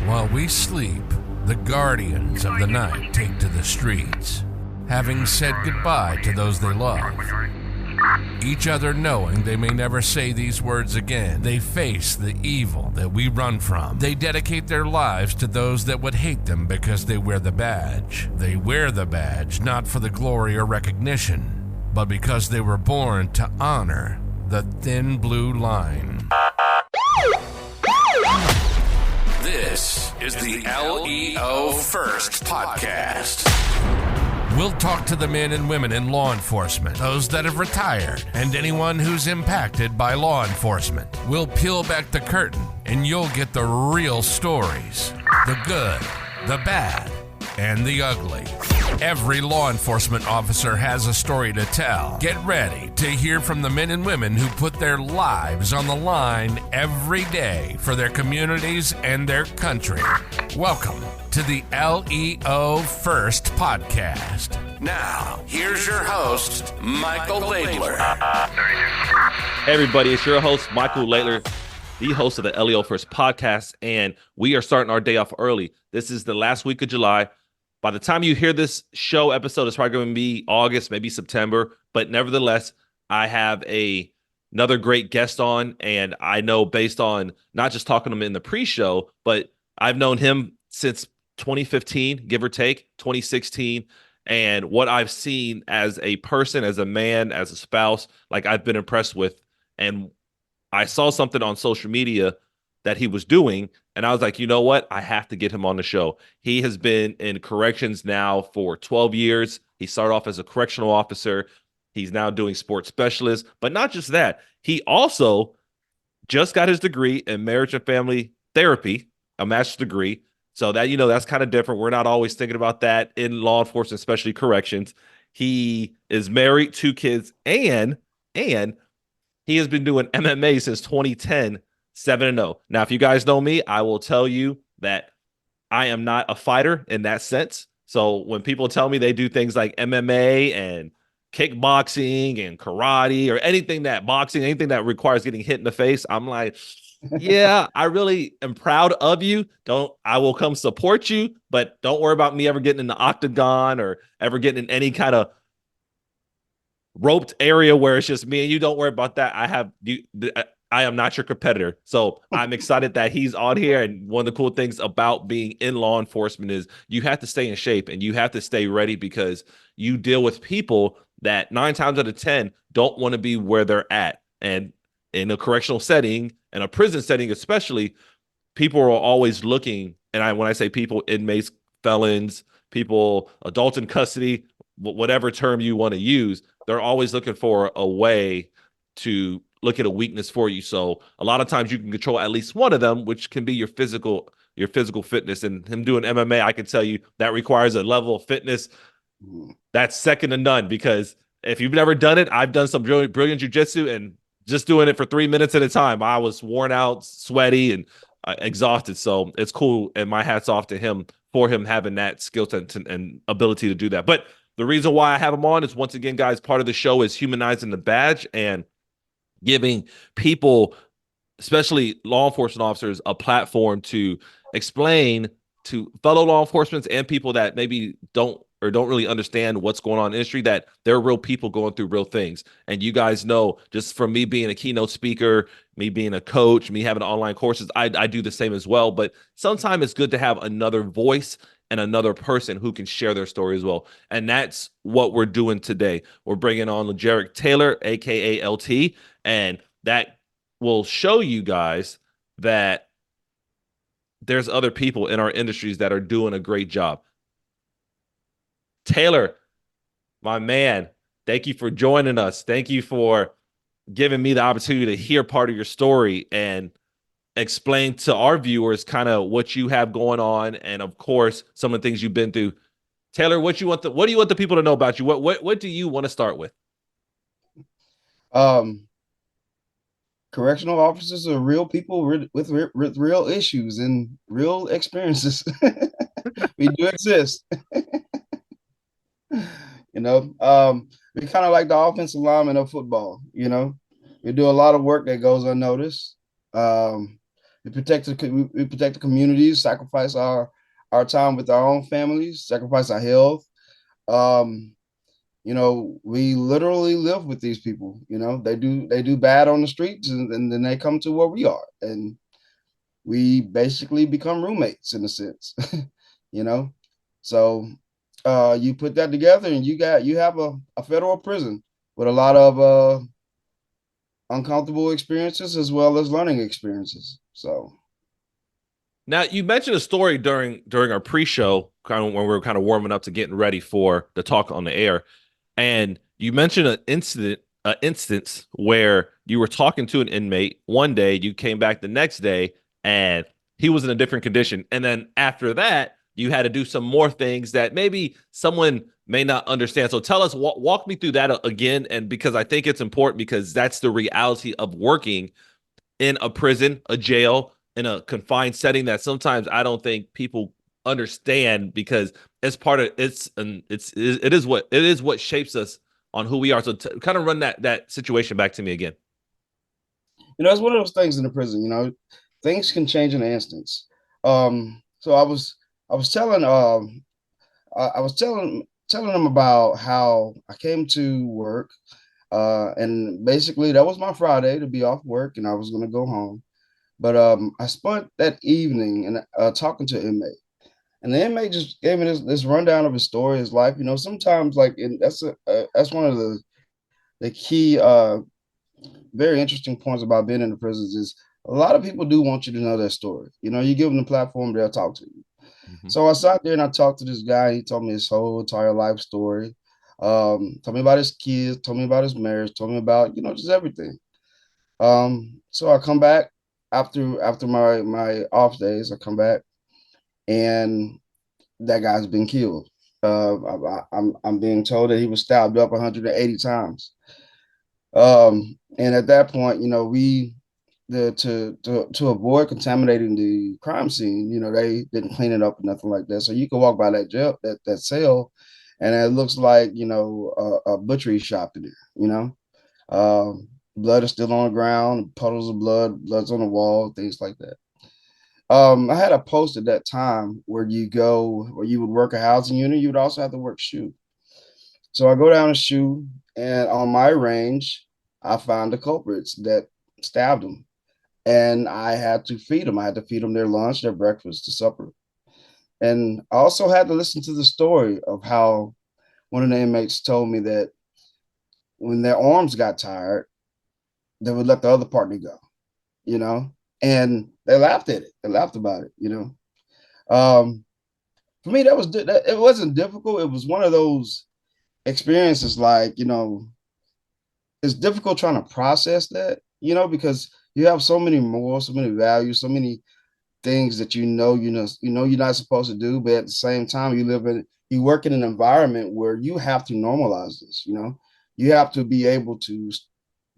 While we sleep, the guardians of the night take to the streets, having said goodbye to those they love. Each other knowing they may never say these words again, they face the evil that we run from. They dedicate their lives to those that would hate them because they wear the badge. They wear the badge not for the glory or recognition, but because they were born to honor the thin blue line. This is the LEO First Podcast. We'll talk to the men and women in law enforcement, those that have retired, and anyone who's impacted by law enforcement. We'll peel back the curtain, and you'll get the real stories. The good, the bad, and the ugly. Every law enforcement officer has a story to tell. Get ready to hear from the men and women who put their lives on the line every day for their communities and their country. Welcome to the LEO First Podcast. Now, here's your host, Michael Laidler. Hey everybody, it's your host, Michael Laidler, the host of the LEO First Podcast, and we are starting our day off early. This is the last week of July. By the time you hear this show episode, it's probably going to be August, maybe September, but nevertheless, I have another great guest on, and I know based on not just talking to him in the pre-show, but I've known him since 2015, give or take, 2016, and what I've seen as a person, as a man, as a spouse, like I've been impressed with, and I saw something on social media that he was doing, and I was like, you know what? I have to get him on the show. He has been in corrections now for 12 years. He started off as a correctional officer. He's now doing sports specialist, but not just that. He also just got his degree in marriage and family therapy, a master's degree. So that, you know, that's kind of different. We're not always thinking about that in law enforcement, especially corrections. He is married, 2 kids, and he has been doing MMA since 2010, 7-0. Now, if you guys know me, I will tell you that I am not a fighter in that sense. So when people tell me they do things like MMA and kickboxing and karate or anything that requires getting hit in the face, I'm like, yeah, I really am proud of you. I will come support you, but don't worry about me ever getting in the octagon or ever getting in any kind of roped area where it's just me and you. Don't worry about that. I am not your competitor. So I'm excited that he's on here. And one of the cool things about being in law enforcement is you have to stay in shape and you have to stay ready because you deal with people that 9 times out of 10 don't want to be where they're at. And in a correctional setting, in a prison setting especially, people are always looking, and when I say people, inmates, felons, people, adults in custody, whatever term you want to use, they're always looking for a way to look at a weakness for you. So a lot of times you can control at least one of them, which can be your physical fitness. And him doing MMA, I can tell you that requires a level of fitness that's second to none, because if you've never done it, I've done some brilliant jiu-jitsu, and just doing it for 3 minutes at a time, I was worn out, sweaty, and exhausted. So it's cool, and my hat's off to him for him having that skill set and ability to do that. But the reason why I have him on is, once again, guys, part of the show is humanizing the badge and giving people, especially law enforcement officers, a platform to explain to fellow law enforcement and people that maybe don't really understand what's going on in the industry, that there are real people going through real things. And you guys know, just from me being a keynote speaker, me being a coach, me having online courses, I do the same as well. But sometimes it's good to have another voice and another person who can share their story as well. And that's what we're doing today. We're bringing on LeJerick Taylor, a.k.a. LT, and that will show you guys that there's other people in our industries that are doing a great job. Taylor, my man, thank you for joining us. Thank you for giving me the opportunity to hear part of your story and explain to our viewers kind of what you have going on, and of course some of the things you've been through. Taylor, what do you want the people to know about you? What do you want to start with? Correctional officers are real people with real issues and real experiences. We do exist. We kind of like the offensive lineman of football. We do a lot of work that goes unnoticed. We protect the communities, sacrifice our time with our own families, sacrifice our health. Um, we literally live with these people. They do bad on the streets, and then they come to where we are, and we basically become roommates in a sense. you know. So you put that together, and you have a federal prison with a lot of uncomfortable experiences as well as learning experiences. So Now, you mentioned a story during our pre-show, kind of when we were kind of warming up to getting ready for the talk on the air, and you mentioned an instance where you were talking to an inmate one day, you came back the next day, and he was in a different condition, and then after that, you had to do some more things that maybe someone may not understand. So tell us, walk me through that again, and because I think it's important because that's the reality of working in a prison, a jail, in a confined setting that sometimes I don't think people understand because it's part of it is what shapes us on who we are. So kind of run that situation back to me again. it's one of those things in the prison. Things can change in an instance. So I was telling I was telling them about how I came to work, and basically that was my Friday to be off work, and I was going to go home. But I spent that evening and talking to an inmate, and the inmate just gave me this rundown of his story, his life. Sometimes that's one of the key very interesting points about being in the prisons is a lot of people do want you to know their story. You give them the platform, they'll talk to you. Mm-hmm. So I sat there and I talked to this guy. He told me his whole entire life story. Told me about his kids, told me about his marriage, told me about just everything. So I come back after my off days. I come back and that guy's been killed. I'm being told that he was stabbed up 180 times. And at that point, we to avoid contaminating the crime scene, they didn't clean it up or nothing like that. So you can walk by that cell, and it looks like a butchery shop in there. Blood is still on the ground, puddles of blood's on the wall, things like that. I had a post at that time where you would work a housing unit, you would also have to work shoe. So I go down a shoe, and on my range, I found the culprits that stabbed them, and I had to feed them. I had to feed them their lunch, their breakfast, their supper, and I also had to listen to the story of how one of the inmates told me that when their arms got tired, they would let the other partner go, you know, and they laughed at it. They laughed about it. Um, for me, it wasn't difficult. It was one of those experiences like, it's difficult trying to process that, because you have so many morals, so many values, so many things that you're not supposed to do, but at the same time you work in an environment where you have to normalize this. You have to be able to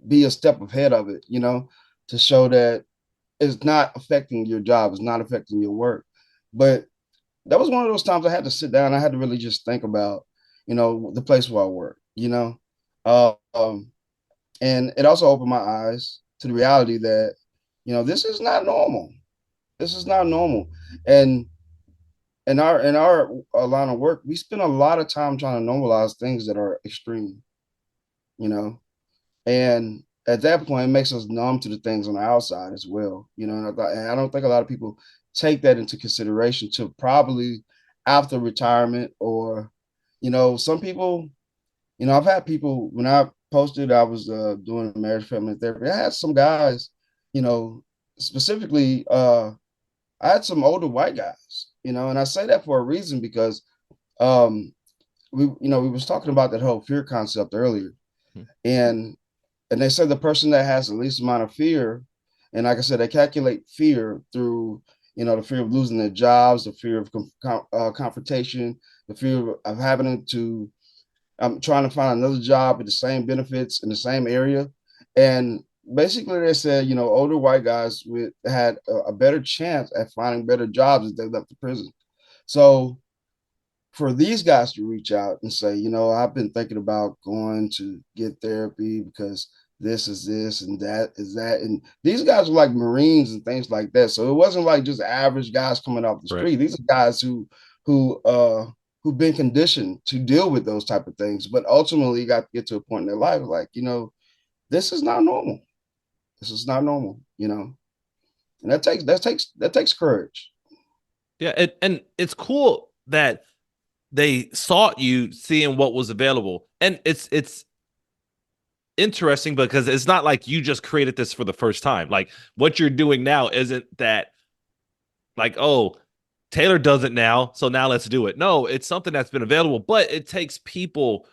be a step ahead of it, to show that it's not affecting your job, it's not affecting your work. But that was one of those times I had to sit down. I had to really just think about, the place where I work, um, and it also opened my eyes to the reality that, this is not normal. This is not normal. And in our line of work, we spend a lot of time trying to normalize things that are extreme, you know. And at that point, it makes us numb to the things on the outside as well, And I don't think a lot of people take that into consideration to probably after retirement or, some people. I've had people when I posted I was doing marriage family therapy. I had some guys, you know, specifically. I had some older white guys, and I say that for a reason because um, we was talking about that whole fear concept earlier, and they said the person that has the least amount of fear, and like I said, they calculate fear through the fear of losing their jobs, the fear of confrontation, the fear of having to trying to find another job with the same benefits in the same area. And basically, they said, older white guys had a better chance at finding better jobs if they left the prison. So for these guys to reach out and say, I've been thinking about going to get therapy because this is this and that is that. And these guys were like Marines and things like that. So it wasn't like just average guys coming off the Right. street. These are guys who who've been conditioned to deal with those type of things, but ultimately got to get to a point in their life like, this is not normal. This is not normal, And that takes courage. Yeah, and it's cool that they sought you seeing what was available. And it's interesting because it's not like you just created this for the first time. Like what you're doing now isn't that like, oh, Taylor does it now, so now let's do it. No, it's something that's been available, but it takes people,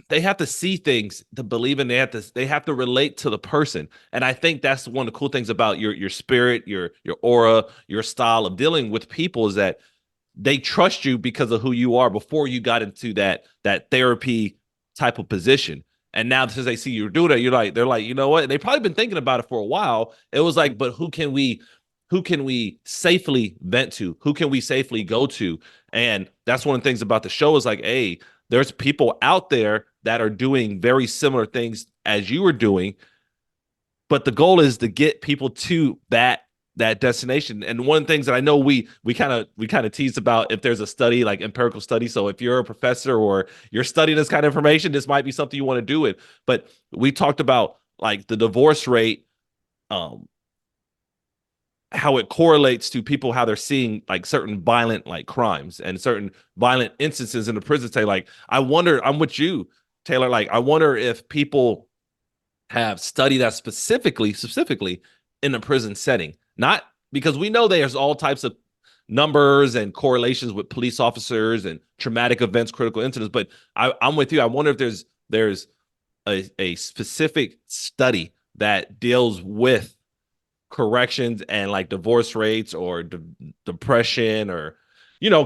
they have to see things to believe in, they have to relate to the person. And I think that's one of the cool things about your spirit, your aura, your style of dealing with people is that they trust you because of who you are before you got into that therapy type of position. And now since they see you do that, they're like, you know what? And they probably been thinking about it for a while. It was like, but who can we safely vent to? Who can we safely go to? And that's one of the things about the show is like, hey, there's people out there that are doing very similar things as you were doing, but the goal is to get people to that destination. And one of the things that I know we kind of tease about if there's a study like empirical study. So if you're a professor or you're studying this kind of information, this might be something you want to do it. But we talked about like the divorce rate, um, how it correlates to people how they're seeing like certain violent like crimes and certain violent instances in the prison. Say like, I wonder, I'm with you, Taylor. Like, I wonder if people have studied that specifically in a prison setting. Not because we know there's all types of numbers and correlations with police officers and traumatic events, critical incidents. But I'm with you. I wonder if there's a specific study that deals with corrections and like divorce rates or depression or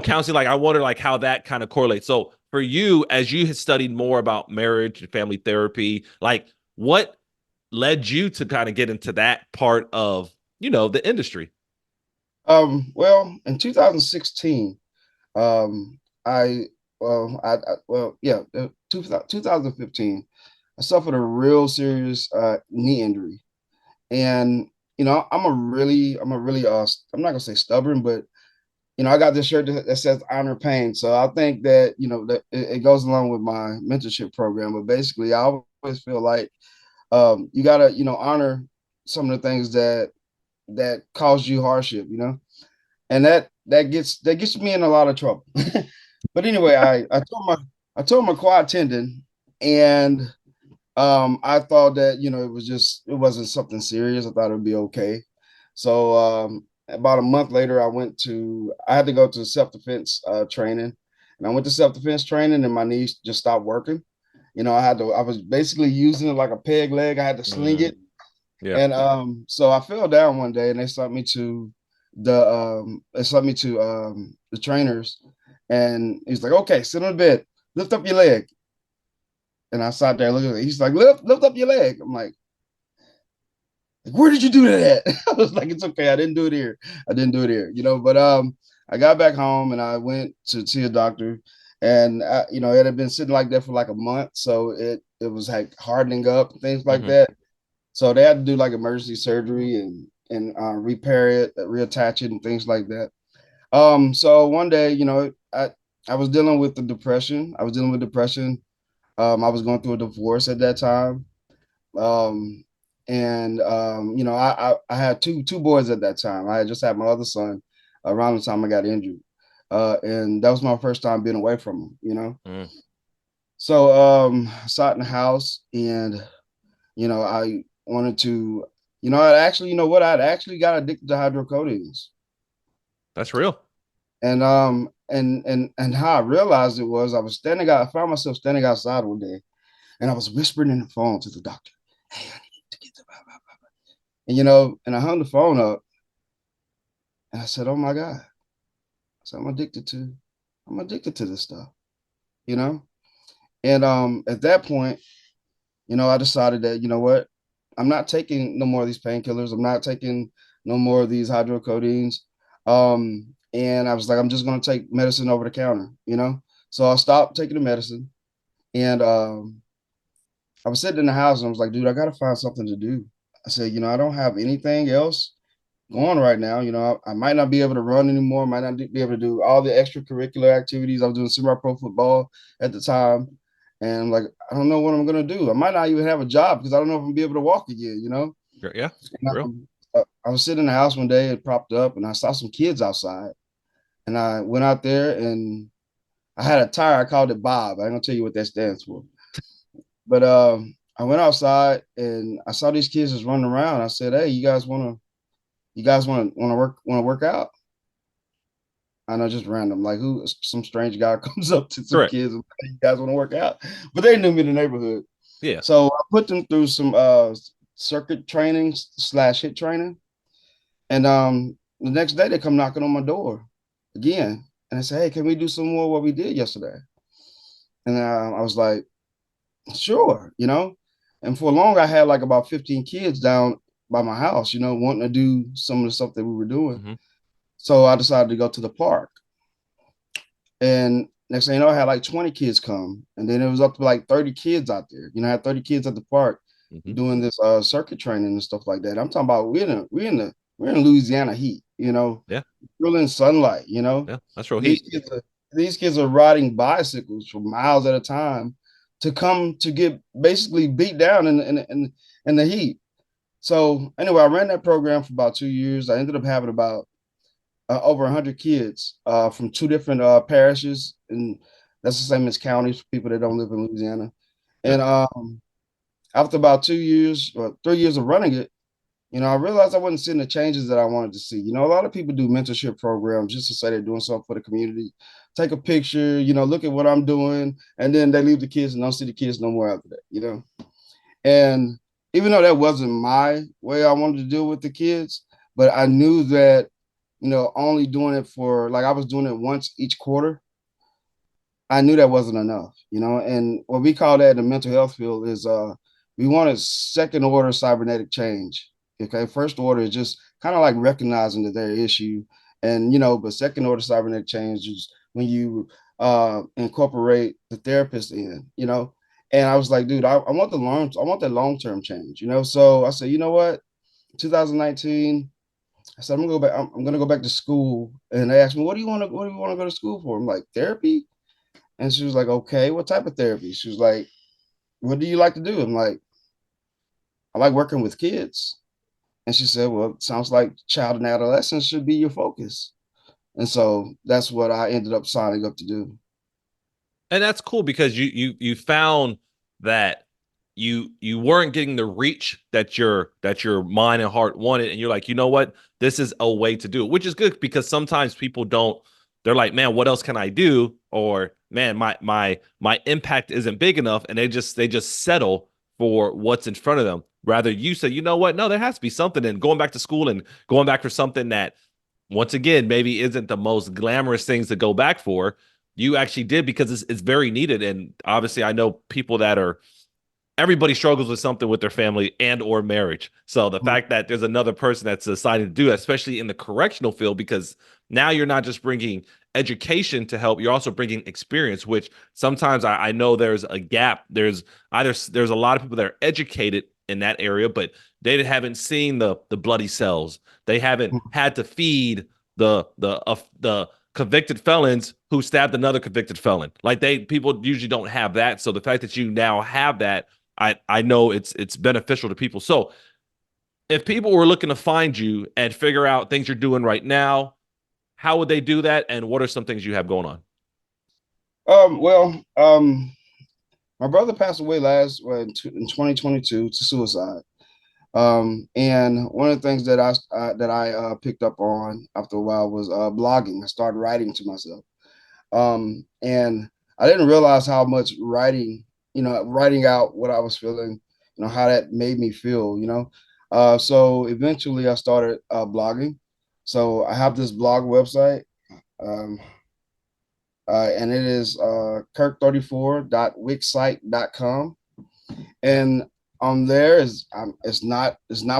counseling. Like I wonder like how that kind of correlates. So for you, as you had studied more about marriage and family therapy, like what led you to kind of get into that part of the industry? Well, in 2016, um, I well, yeah, 2015, I suffered a real serious knee injury, and I'm not gonna say stubborn, but I got this shirt that says honor pain. So I think that, that it goes along with my mentorship program. But basically, I always feel like you gotta, honor some of the things that cause you hardship, and that gets me in a lot of trouble. But anyway, I tore my quad tendon, and I thought that it wasn't something serious. I thought it would be okay. So about a month later, I had to go to self-defense training, and I went to self-defense training, and my knees just stopped working. I was basically using it like a peg leg. I had to sling it, Yeah. and so I fell down one day, and they sent me to the trainers, and he's like, "Okay, sit on the bed, lift up your leg." And I sat there looking at it. He's like, lift up your leg. I'm like, where did you do that at? I was like, it's okay. I didn't do it here. I didn't do it here, but I got back home and I went to see a doctor, and it had been sitting like that for like a month. So it was like hardening up and things like Mm-hmm. that. So they had to do like emergency surgery and repair it, reattach it and things like that. So one day, I was dealing with the depression. I was dealing with depression. I was going through a divorce at that time. Um, and I had two boys at that time. I had just had my other son around the time I got injured. And that was my first time being away from him. Mm. So I sat in the house, and I wanted to, I'd actually got addicted to hydrocodone. That's real. And how I realized it was I found myself standing outside one day, and I was whispering in the phone to the doctor, "Hey, I need to get to blah, blah, blah." And I hung the phone up, and I said, "Oh my God." I said, I'm addicted to this stuff, you know? And at that point, I decided that, what? I'm not taking no more of these painkillers. I'm not taking no more of these hydrocodeines. And I was like, I'm just gonna take medicine over the counter. So I stopped taking the medicine, and I was sitting in the house and I was like, dude, I got to find something to do. I said, I don't have anything else going right now. I might not be able to run anymore, might not be able to do all the extracurricular activities. I was doing semi-pro football at the time. And I'm like, I don't know what I'm going to do. I might not even have a job because I don't know if I'm going to be able to walk again. Yeah, And, real. I was sitting in the house one day, it propped up, and I saw some kids outside. And I went out there and I had a tire. I called it Bob. I ain't gonna tell you what that stands for. But I went outside and I saw these kids just running around. I said, "Hey, you guys want to work out?" I know, just random, like who some strange guy comes up to some Correct. kids and hey, you guys want to work out, but they knew me in the neighborhood. Yeah. So I put them through some circuit training slash hit training, and the next day they come knocking on my door again, and I say, "Hey, can we do some more what we did yesterday?" And I was like, "Sure." And for long, I had like about 15 kids down by my house, wanting to do some of the stuff that we were doing. Mm-hmm. So I decided to go to the park. And next thing you know, I had like 20 kids come. And then it was up to like 30 kids out there. I had 30 kids at the park Mm-hmm. doing this circuit training and stuff like that. I'm talking about we're in Louisiana heat, Yeah. brilliant sunlight. Yeah. That's real These heat. kids are these kids are riding bicycles for miles at a time to come to get basically beat down in the heat. So anyway, I ran that program for about 2 years. I ended up having about over 100 kids from two different parishes, and that's the same as counties for people that don't live in Louisiana. Yeah. And after about 2 years or 3 years of running it, I realized I wasn't seeing the changes that I wanted to see. A lot of people do mentorship programs just to say they're doing something for the community, take a picture, look at what I'm doing, and then they leave the kids and don't see the kids no more after that. And even though that wasn't my way I wanted to deal with the kids, but I knew that, only doing it for like I was doing it once each quarter, I knew that wasn't enough. And what we call that in the mental health field is we wanted second order cybernetic change. Okay. First order is just kind of like recognizing that their issue. And but second order cybernetic change is when you incorporate the therapist in. And I was like, dude, I want I want that long-term change. So I said, you know what? 2019, I said, I'm gonna go back, I'm gonna go back to school. And they asked me, what do you want to go to school for? I'm like, therapy. And she was like, okay, what type of therapy? She was like, what do you like to do? I'm like, I like working with kids. And she said, well, it sounds like child and adolescence should be your focus. And so that's what I ended up signing up to do. And that's cool because you found that you weren't getting the reach that your mind and heart wanted, and you're like, you know what, this is a way to do it, which is good because sometimes people don't. They're like, man, what else can I do? Or man, my impact isn't big enough, and they just settle for what's in front of them. Rather, you say, you know what, no, there has to be something. And going back to school and going back for something that once again maybe isn't the most glamorous things to go back for, you actually did because it's very needed. And obviously I know people that are, everybody struggles with something with their family and or marriage. So the fact that there's another person that's decided to do it, especially in the correctional field, because now you're not just bringing education to help, you're also bringing experience, which sometimes I know there's a gap. There's a lot of people that are educated in that area, but they haven't seen the bloody cells. They haven't had to feed the convicted felons who stabbed another convicted felon. Like people usually don't have that. So the fact that you now have that, I know it's beneficial to people. So if people were looking to find you and figure out things you're doing right now, how would they do that? And what are some things you have going on? My brother passed away in 2022 to suicide. And one of the things that I picked up on after a while was blogging. I started writing to myself. And I didn't realize how much writing out what I was feeling, how that made me feel. So eventually I started blogging. So I have this blog website, um, and it is kirk34.wixsite.com. And on there it's not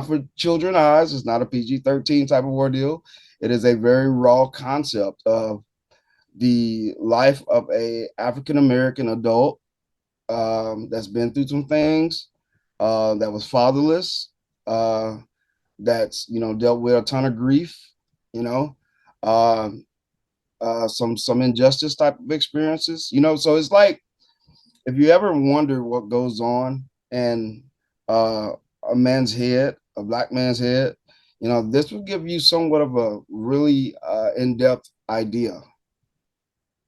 for children eyes. It's not a PG-13 type of ordeal. It is a very raw concept of the life of a African American adult that's been through some things, that was fatherless, that's dealt with a ton of grief, you know, um, some injustice type of experiences. So it's like if you ever wonder what goes on in uh, a man's head, a black man's head, this will give you somewhat of a really in-depth idea.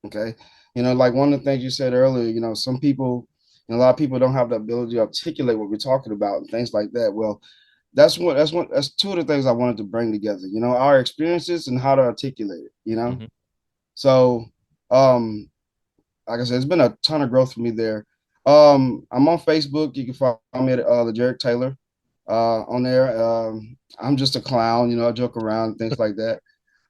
Okay. Like one of the things you said earlier, some people, a lot of people don't have the ability to articulate what we're talking about and things like that. Well, that's two of the things I wanted to bring together, our experiences and how to articulate it. Mhm. So, like I said, it's been a ton of growth for me there. I'm on Facebook. You can find me at the Jared Taylor on there. I'm just a clown, I joke around and things like that.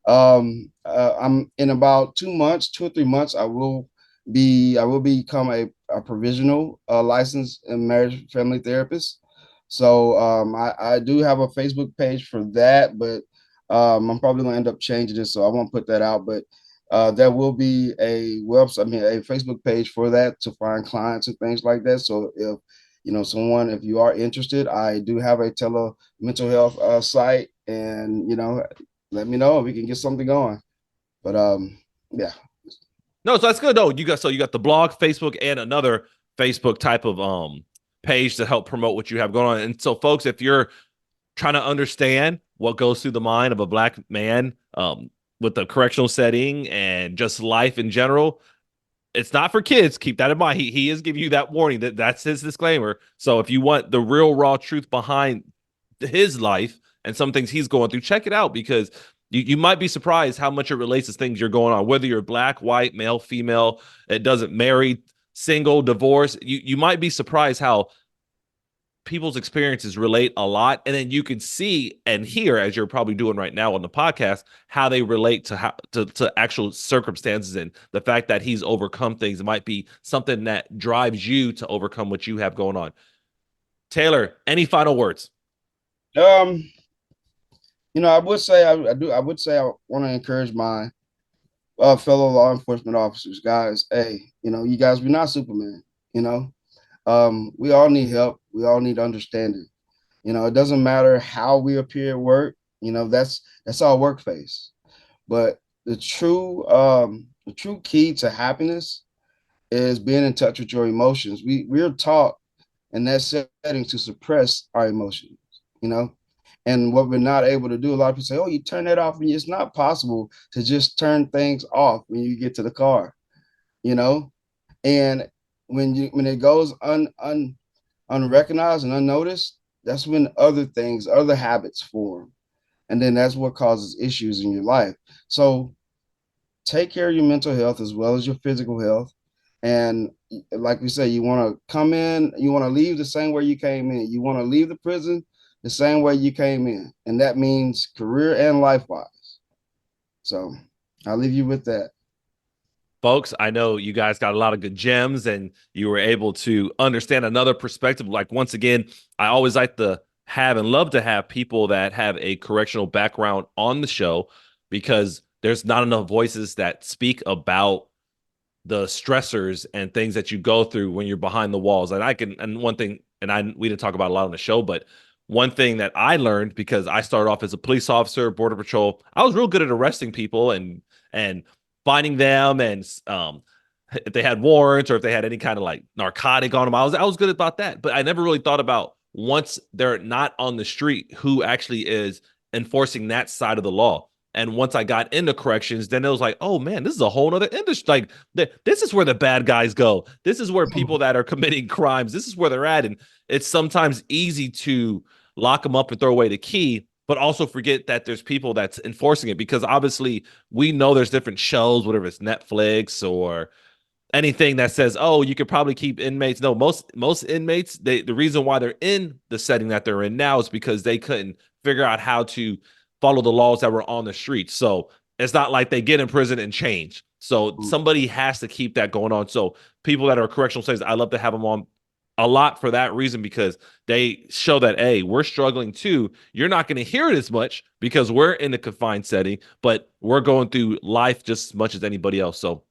I'm in about 2 months, 2 or 3 months, I will become a provisional licensed and marriage family therapist. So I do have a Facebook page for that, but I'm probably gonna end up changing it, so I won't put that out. But there will be a website, a Facebook page for that to find clients and things like that. So if you are interested, I do have a tele mental health site, and let me know if we can get something going. But yeah. No, so that's good. No, you got the blog, Facebook, and another Facebook type of page to help promote what you have going on. And so, folks, if you're trying to understand what goes through the mind of a black man with the correctional setting and just life in general, it's not for kids. Keep that in mind. He is giving you that warning. That's his disclaimer. So if you want the real raw truth behind his life and some things he's going through, check it out, because you might be surprised how much it relates to things you're going on, whether you're black, white, male, female. It doesn't married, single, divorce. You might be surprised how people's experiences relate a lot, and then you can see and hear, as you're probably doing right now on the podcast, how they relate to actual circumstances, and the fact that he's overcome things might be something that drives you to overcome what you have going on. Taylor, any final words? um I would say I would say I want to encourage my fellow law enforcement officers, guys. Hey, you guys, we're not Superman. you know we all need help, we all need understanding. It doesn't matter how we appear at work. That's our work face. But the true key to happiness is being in touch with your emotions. We're taught in that setting to suppress our emotions, you know, and what we're not able to do. A lot of people say, "Oh, you turn that off," and it's not possible to just turn things off when you get to the car, you know. And when it goes unrecognized and unnoticed, that's when other habits form, and then that's what causes issues in your life. So take care of your mental health as well as your physical health. And like we say, you want to come in, you want to leave the same way you came in. You want to leave the prison the same way you came in. And that means career and life wise. So I'll leave you with that. Folks, I know you guys got a lot of good gems and you were able to understand another perspective. Like, once again, I always like to have and love to have people that have a correctional background on the show, because there's not enough voices that speak about the stressors and things that you go through when you're behind the walls. And one thing, and we didn't talk about a lot on the show, but one thing that I learned, because I started off as a police officer, border patrol, I was real good at arresting people and finding them, and if they had warrants or if they had any kind of like narcotic on them, I was good about that. But I never really thought about, once they're not on the street, who actually is enforcing that side of the law. And once I got into corrections, then it was like, oh man, this is a whole other industry. Like, this is where the bad guys go. This is where people that are committing crimes, this is where they're at. And it's sometimes easy to lock them up and throw away the key, but also forget that there's people that's enforcing it. Because obviously we know there's different shows, whatever it's Netflix or anything that says, oh, you could probably keep inmates. No, most inmates, the reason why they're in the setting that they're in now is because they couldn't figure out how to follow the laws that were on the streets. So it's not like they get in prison and change. So somebody has to keep that going on. So people that are correctional settings, I love to have them on a lot for that reason, because they show that, hey, we're struggling too. You're not going to hear it as much because we're in a confined setting, but we're going through life just as much as anybody else. So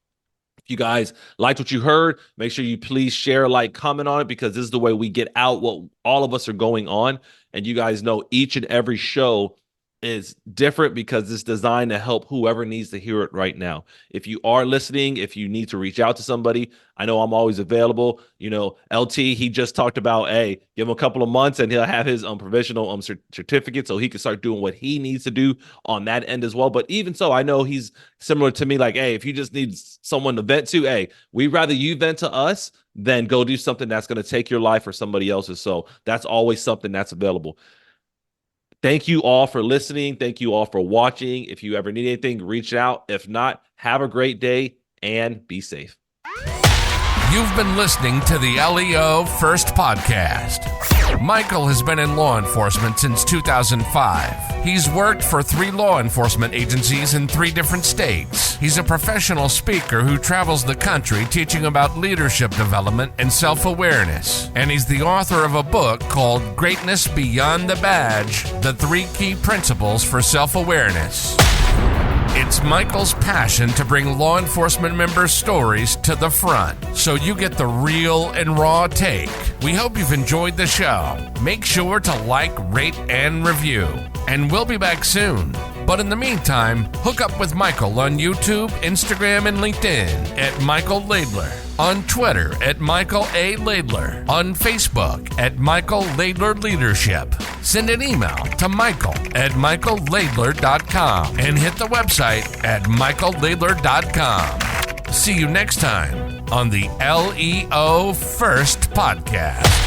If you guys liked what you heard, make sure you please share, like, comment on it, because this is the way we get out what all of us are going on. And you guys know each and every show is different because it's designed to help whoever needs to hear it right now. If you are listening, if you need to reach out to somebody, I know I'm always available. LT, he just talked about, hey, give him a couple of months and he'll have his provisional certificate so he can start doing what he needs to do on that end as well. But even so, I know he's similar to me. Like, hey, if you just need someone to vent to, hey, we'd rather you vent to us than go do something that's going to take your life or somebody else's. So that's always something that's available. Thank you all for listening. Thank you all for watching. If you ever need anything, reach out. If not, have a great day and be safe. You've been listening to the LEO First Podcast. Michael has been in law enforcement since 2005. He's worked for 3 law enforcement agencies in 3 different states. He's a professional speaker who travels the country teaching about leadership development and self-awareness. And he's the author of a book called Greatness Beyond the Badge: The 3 Key Principles for Self-Awareness. It's Michael's passion to bring law enforcement members' stories to the front, so you get the real and raw take. We hope you've enjoyed the show. Make sure to like, rate, and review. And we'll be back soon. But in the meantime, hook up with Michael on YouTube, Instagram, and LinkedIn at Michael Laidler, on Twitter at Michael A. Laidler, on Facebook at Michael Laidler Leadership. Send an email to michael@michaellaidler.com and hit the website at michaellaidler.com. See you next time on the LEO First Podcast.